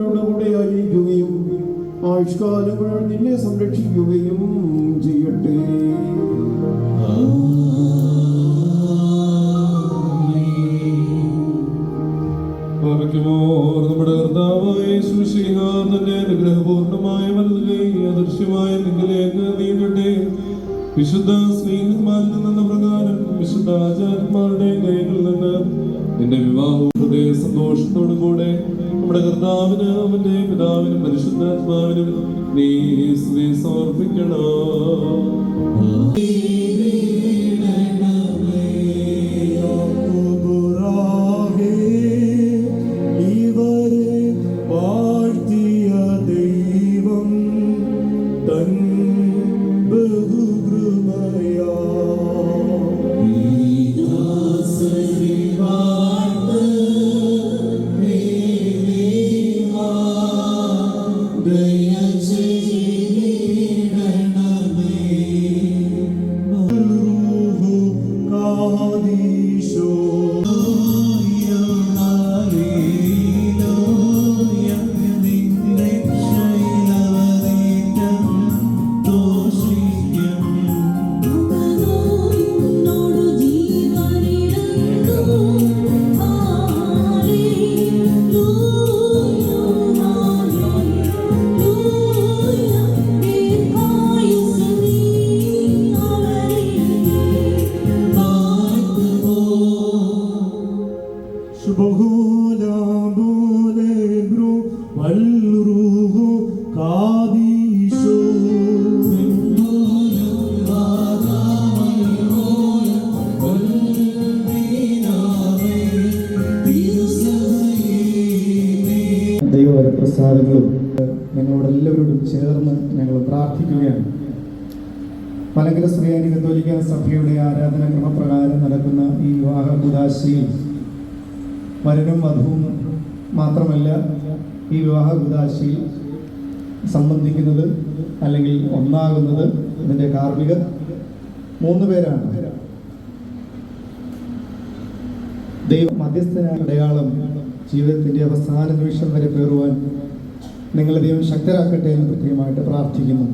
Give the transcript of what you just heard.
കൂടെയായിരിക്കുകയും ആയുഷ്കാലം മുഴുവൻ നിന്നെ സംരക്ഷിക്കുകയും ചെയ്യട്ടെ. നമ്മുടെ കർത്താവായ യേശുമിശിഹ തന്റെ അനുഗ്രഹപൂർണമായ വലതുകൈ അദൃശ്യമായ നിങ്ങളിലേക്ക് നീങ്ങട്ടെ. വിശുദ്ധ സ്നേഹന്മാരിൽ നിന്ന പ്രകാരം വിശുദ്ധ ആചാര്യന്മാരുടെ കൈകളിൽ നിന്ന് നിന്റെ വിവാഹ ഹൃദയ സന്തോഷത്തോടു കൂടെ നമ്മുടെ കർത്താവിന് അവന്റെ പിതാവിനും പരിശുദ്ധാത്മാവിനും നീ സ്തുതി സമർപ്പിക്കണം. ദൈവവരപ്രസാദങ്ങളും ഞങ്ങളോടെല്ലാവരോടും ചേർന്ന് ഞങ്ങൾ പ്രാർത്ഥിക്കുകയാണ്. മലങ്കര സുറിയാനി കത്തോലിക്ക സഭയുടെ ആരാധന ക്രമപ്രകാരം നടക്കുന്ന ഈ വിവാഹ കൂദാശയിൽ വരനും വധുവും മാത്രമല്ല, ഈ വിവാഹ കൂദാശയിൽ സംബന്ധിക്കുന്നത് അല്ലെങ്കിൽ ഒന്നാകുന്നത് ഇതിൻ്റെ കാർമ്മികർ 3 പേരാണ്. ദൈവ മധ്യസ്ഥനായ അടയാളം ജീവിതത്തിൻ്റെ അവസാന നിമിഷം വരെ പേറുവാൻ നിങ്ങളെ ദൈവം ശക്തരാക്കട്ടെ എന്ന് പ്രത്യേകമായിട്ട് പ്രാർത്ഥിക്കുന്നു.